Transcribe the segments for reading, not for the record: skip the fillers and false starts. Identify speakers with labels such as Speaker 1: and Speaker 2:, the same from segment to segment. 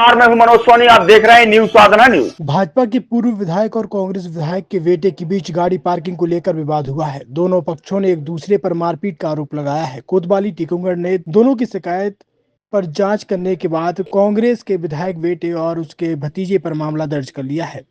Speaker 1: मैं हूं मनोज सोनी, आप देख रहे हैं न्यूज साधना न्यूज।
Speaker 2: भाजपा के पूर्व विधायक और कांग्रेस विधायक के बेटे के बीच गाड़ी पार्किंग को लेकर विवाद हुआ है। दोनों पक्षों ने एक दूसरे पर मारपीट का आरोप लगाया है। कोतवाली टीकमगढ़ ने दोनों की शिकायत पर जांच करने के बाद कांग्रेस के विधायक बेटे और उसके भतीजे पर मामला दर्ज कर लिया है।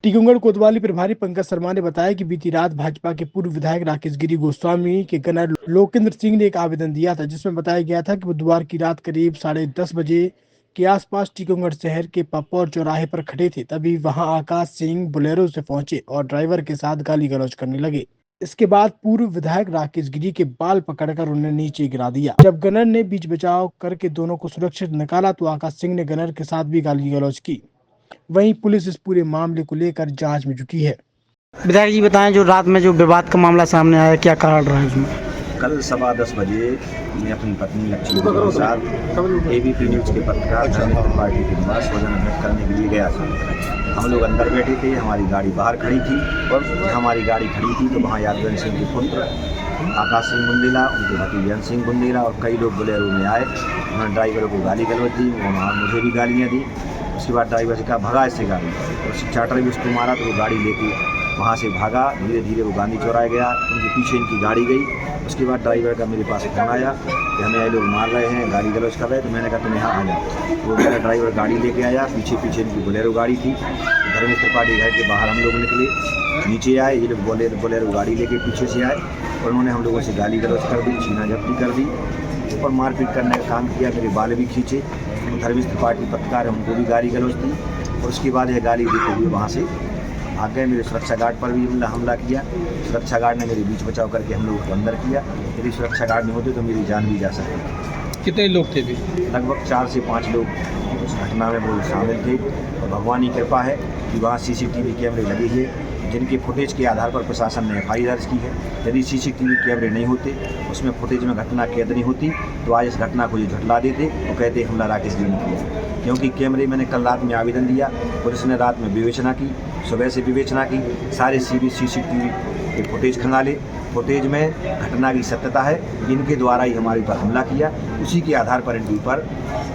Speaker 2: टीकमगढ़ कोतवाली प्रभारी पंकज शर्मा ने बताया कि बीती रात भाजपा के पूर्व विधायक राकेश गिरी गोस्वामी के गनर लोकेंद्र सिंह ने एक आवेदन दिया था, जिसमें बताया गया था कि बुधवार की रात करीब 10:30 बजे के आसपास टीकमगढ़ शहर के पपौर चौराहे पर खड़े थे। तभी वहां आकाश सिंह बोलेरो से पहुंचे और ड्राइवर के साथ गाली गलौज करने लगे। इसके बाद पूर्व विधायक राकेश गिरी के बाल पकड़कर उन्हें नीचे गिरा दिया। जब गनर ने बीच बचाव करके दोनों को सुरक्षित निकाला तो आकाश सिंह ने गनर के साथ भी गाली गलौज की। वहीं पुलिस इस पूरे मामले को लेकर जांच में जुटी है।
Speaker 3: विधायक जी बताएं, जो रात में जो विवाद का मामला सामने आया, क्या कारण रहा है उसमें?
Speaker 4: कल 10:15 बजे मैं अपनी पत्नी लक्ष्मी के साथ एबीपी न्यूज़ के पत्रकार धर्मेंद्र पार्टी के निवास वजन भेंट करने के लिए गया था। हम लोग अंदर बैठे थे, हमारी गाड़ी बाहर खड़ी थी और हमारी गाड़ी खड़ी थी तो वहाँ यादवंत सिंह के पुत्र आकाश सिंह बुंदेला, उनके भतीजे सिंह बुंदेला और कई लोग बोलेरो में आए। उन्होंने ड्राइवर को गाली गलौज दी, वहाँ मुझे भी गालियाँ दी। उसके बाद ड्राइवर से कहा भगा इससे गाड़ी, और चार्टर भी उसको मारा तो वो गाड़ी लेके वहाँ से भागा। धीरे धीरे वो गांधी चौराहे गया, उनके पीछे इनकी गाड़ी गई। उसके बाद ड्राइवर का मेरे पास फोन आया कि हमें ये लोग मार रहे हैं, गाली गलौज कर रहे हैं। तो मैंने कहा तुम यहाँ आ जाओ। वो मेरा ड्राइवर गाड़ी लेके आया, पीछे पीछे इनकी बोलेरो गाड़ी थी। धर्मेंद्र त्रिपाठी घर के बाहर हम लोग निकले, नीचे आए, ये लोग बोलेरो गाड़ी लेके पीछे से आए और उन्होंने हम लोगों से गाली गलौज कर दी, छीना झपटी कर दी और मारपीट करने का काम किया। मेरे बाल भी खींचे। धर्मेंद्र त्रिपाठी पत्रकार है, उनको भी गाली गलौज दी और उसके बाद यह गाली देते हुए वहाँ से भाग गए। मेरे सुरक्षा गार्ड पर भी हमला किया। सुरक्षा गार्ड ने मेरे बीच बचाव करके हम लोगों को अंदर किया। यदि सुरक्षा गार्ड नहीं होते तो मेरी जान भी जा सकती।
Speaker 3: कितने लोग थे?
Speaker 4: लगभग 4 से 5 लोग उस घटना में वो शामिल थे और भगवान की कृपा है कि वहाँ CCTV कैमरे लगे हैं, जिनके फुटेज के आधार पर प्रशासन ने FIR दर्ज की है। यदि CCTV कैमरे नहीं होते, उसमें फुटेज में घटना कैद नहीं होती तो आज इस घटना को ये झुठला देते और कहते हमला राकेश गिरी ने किया। क्योंकि कैमरे मैंने कल रात में आवेदन दिया, पुलिस ने रात में विवेचना की, सुबह से विवेचना की, सारे CCTV के फुटेज खंगाले। फुटेज में घटना की सत्यता है, इनके द्वारा ही हमारे ऊपर हमला किया। उसी के आधार पर इनके ऊपर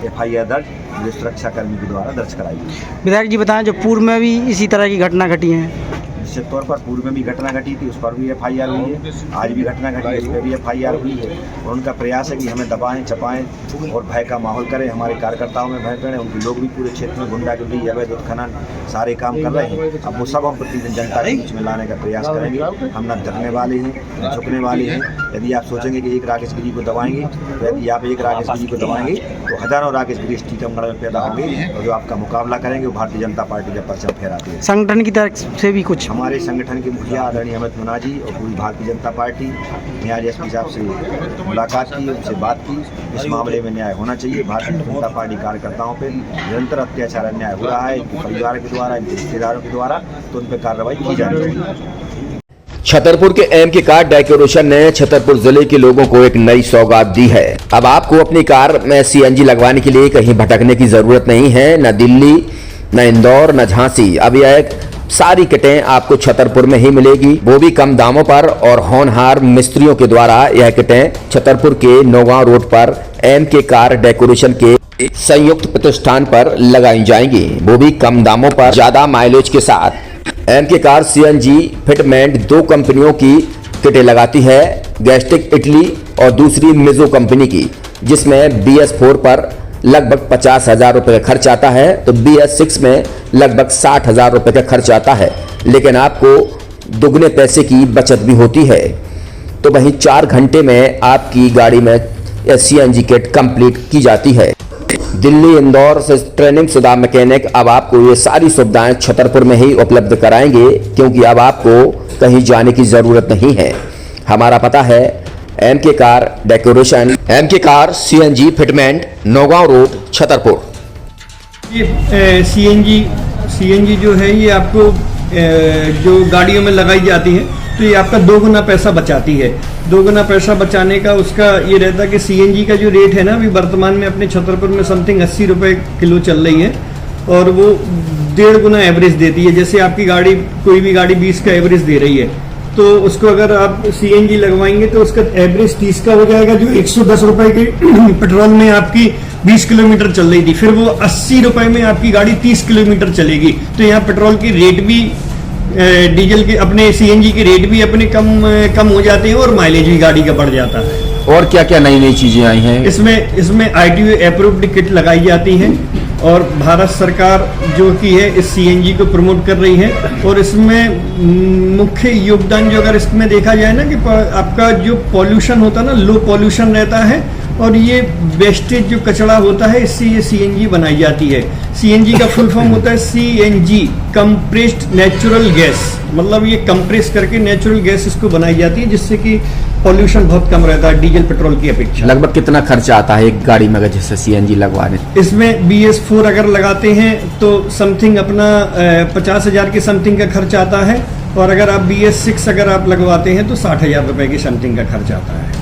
Speaker 4: FIR दर्ज सुरक्षाकर्मी के द्वारा दर्ज कराई गई।
Speaker 3: विधायक जी बताएं, जो पूर्व में भी इसी तरह की घटना घटी है?
Speaker 4: निश्चित तौर पर पूर्व में भी घटना घटी थी, उस पर भी FIR हुई है। आज भी घटना घटी है, उस पर भी FIR हुई है। और उनका प्रयास है कि हमें दबाएं, छपाएं और भय का माहौल करें, हमारे कार्यकर्ताओं में भय करें। उनके लोग भी पूरे क्षेत्र में गुंडागर्दी, अवैध उत्खनन सारे काम कर रहे हैं। अब वो सब हम प्रतिदिन जनता के बीच में लाने का प्रयास करेंगे। हम न डरने वाले हैं, न झुकने वाले हैं। यदि आप सोचेंगे कि एक राकेश गिरी को दबाएंगे, तो यदि आप एक राकेश गिरी को दबाएंगे तो हजारों राकेश गिरी टीकमगढ़ में पैदा होंगे और जो आपका मुकाबला करेंगे वो भारतीय जनता पार्टी का परचम फहराते हैं।
Speaker 3: संगठन की तरफ से भी कुछ?
Speaker 4: हमारे संगठन के मुखिया आदरणीय अमित मुनाजी और पूरी भारतीय जनता पार्टी ने आज SP साहब से मुलाकात की, उनसे बात की। इस मामले में न्याय होना चाहिए। भारतीय जनता पार्टी कार्यकर्ताओं पर निरंतर अत्याचार अन्याय हो रहा है, इनके परिवार के द्वारा, इनके रिश्तेदारों के द्वारा, तो उन पर कार्रवाई की जानी चाहिए।
Speaker 5: छतरपुर के एम के कार डेकोरेशन ने छतरपुर जिले के लोगों को एक नई सौगात दी है। अब आपको अपनी कार में CNG लगवाने के लिए कहीं भटकने की जरूरत नहीं है, न दिल्ली, न इंदौर, न झांसी। अब यह सारी किटें आपको छतरपुर में ही मिलेगी, वो भी कम दामों पर। और होनहार मिस्त्रियों के द्वारा यह किटें छतरपुर के नौगांव रोड पर एम के कार डेकोरेशन के संयुक्त प्रतिष्ठान पर लगाई जाएंगी, वो भी कम दामों पर, ज्यादा माइलेज के साथ। एम के कार CNG फिटमेंट 2 कंपनियों की किटें लगाती है, गैस्ट्रिक इटली और दूसरी मिजो कंपनी की, जिसमें BS4 पर लगभग 50,000 रुपये का खर्च आता है तो BS6 में लगभग 60,000 रुपये का खर्च आता है। लेकिन आपको दुगने पैसे की बचत भी होती है। तो वहीं 4 घंटे में आपकी गाड़ी में CNG किट कंप्लीट की जाती है। दिल्ली, इंदौर से ट्रेनिंग शुदा मैकेनिक अब आपको ये सारी सुविधाएं छतरपुर में ही उपलब्ध कराएंगे, क्योंकि अब आपको कहीं जाने की जरूरत नहीं है। हमारा पता है एम के कार डेकोरेशन, एम के car CNG fitment, Naugaon road, Chhatarpur.
Speaker 6: ये CNG जो है ये आपको जो गाड़ियों में लगाई जाती है तो ये आपका 2 गुना पैसा बचाती है। 2 गुना पैसा बचाने का उसका ये रहता है कि CNG का जो रेट है ना, अभी वर्तमान में अपने छतरपुर में समथिंग 80 रुपये किलो चल रही है और वो 1.5 गुना एवरेज देती है। जैसे आपकी गाड़ी, कोई भी गाड़ी 20 का एवरेज दे रही है तो उसको अगर आप CNG लगवाएंगे तो उसका एवरेज 30 का हो जाएगा, जो 110 रुपये के पेट्रोल में आपकी 20 किलोमीटर चल रही थी, फिर वो 80 रुपए में आपकी गाड़ी 30 किलोमीटर चलेगी। तो यहाँ पेट्रोल की रेट भी, डीजल के अपने सीएनजी के रेट भी अपने कम हो जाते हैं और माइलेज भी गाड़ी का बढ़ जाता है।
Speaker 5: और क्या क्या नई नई चीजें आई हैं?
Speaker 6: इसमें ITO अप्रूव्ड किट लगाई जाती है और भारत सरकार जो कि है इस सीएनजी को प्रमोट कर रही है। और इसमें मुख्य योगदान जो अगर इसमें देखा जाए ना कि आपका जो पॉल्यूशन होता है ना, लो पॉल्यूशन रहता है और ये वेस्टेज जो कचरा होता है इससे ये सीएनजी बनाई जाती है। सीएनजी का फुल फॉर्म होता है सीएनजी, कंप्रेस्ड नेचुरल गैस, मतलब ये कंप्रेस करके नेचुरल गैस इसको बनाई जाती है जिससे कि पॉल्यूशन बहुत कम रहता है डीजल पेट्रोल की अपेक्षा।
Speaker 5: लगभग कितना खर्चा आता है एक गाड़ी में अगर जैसे सीएनजी लगवाने?
Speaker 6: इसमें BS4 अगर लगाते हैं तो समथिंग अपना 50,000 के समथिंग का खर्च आता है और अगर आप BS6 अगर आप लगवाते हैं तो 60,000 रुपए की समथिंग का खर्च आता है।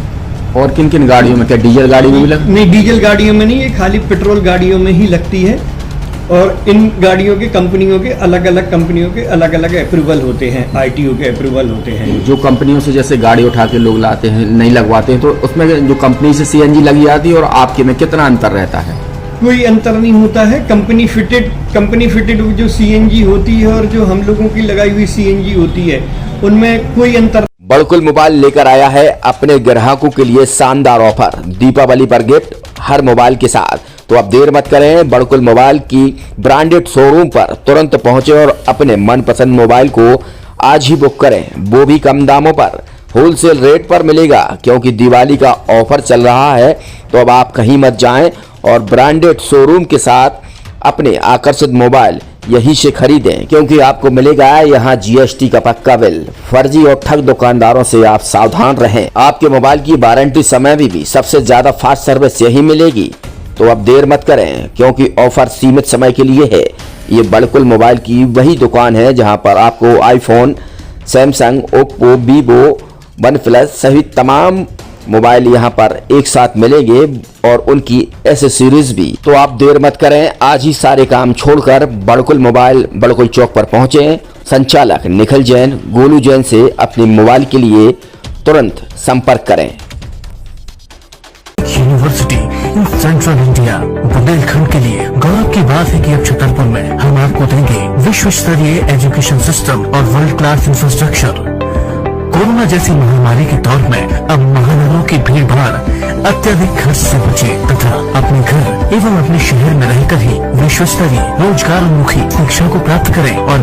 Speaker 5: और किन किन गाड़ियों में, क्या डीजल गाड़ी में भी लगती?
Speaker 6: नहीं, डीजल गाड़ियों में नहीं, ये खाली पेट्रोल गाड़ियों में ही लगती है। और इन गाड़ियों के कंपनियों के अलग अलग कंपनियों के अलग अलग अप्रूवल होते हैं, ITO के अप्रूवल होते हैं।
Speaker 5: जो कंपनियों से जैसे गाड़ी उठा के लोग लाते हैं, नहीं लगवाते हैं, तो उसमें जो कंपनी से सीएनजी लगी जाती है और आपके में कितना अंतर रहता है?
Speaker 6: कोई अंतर नहीं होता है। कंपनी फिटेड जो सीएनजी होती है और जो हम लोगों की लगाई हुई सीएनजी होती है उनमें कोई अंतर।
Speaker 5: बड़कुल मोबाइल लेकर आया है अपने ग्राहकों के लिए शानदार ऑफर, दीपावली पर गिफ्ट हर मोबाइल के साथ। तो अब देर मत करें, बड़कुल मोबाइल की ब्रांडेड शोरूम पर तुरंत पहुंचे और अपने मनपसंद मोबाइल को आज ही बुक करें, वो भी कम दामों पर, होलसेल रेट पर मिलेगा। क्योंकि दिवाली का ऑफर चल रहा है तो अब आप कहीं मत जाएं और ब्रांडेड शोरूम के साथ अपने आकर्षित मोबाइल यहीं से खरीदें, क्योंकि आपको मिलेगा यहाँ GST का पक्का बिल। फर्जी और ठग दुकानदारों से आप सावधान रहें। आपके मोबाइल की वारंटी समय में भी सबसे ज्यादा फास्ट सर्विस यही मिलेगी। तो अब देर मत करें, क्योंकि ऑफर सीमित समय के लिए है। ये बड़कुल मोबाइल की वही दुकान है जहां पर आपको iPhone, Samsung, Oppo, Vivo, OnePlus सहित तमाम मोबाइल यहां पर एक साथ मिलेंगे और उनकी एसेसरीज भी। तो आप देर मत करें, आज ही सारे काम छोड़कर बड़कुल मोबाइल बड़कुल चौक पर पहुंचे। संचालक निखिल जैन, गोलू जैन से अपने मोबाइल के लिए तुरंत संपर्क करें।
Speaker 7: University in central India Bundelkhand के लिए गौरव की बात है कि अब छतरपुर में हम आपको देंगे विश्व स्तरीय एजुकेशन सिस्टम और वर्ल्ड क्लास इंफ्रास्ट्रक्चर। कोरोना जैसी महामारी के दौर में अब महानगरों की भीड़ भाड़ अत्यधिक खर्च से बचे तथा अपने घर एवं अपने शहर में रहकर ही विश्व स्तरीय रोजगार उन्मुखी शिक्षा को प्राप्त करें और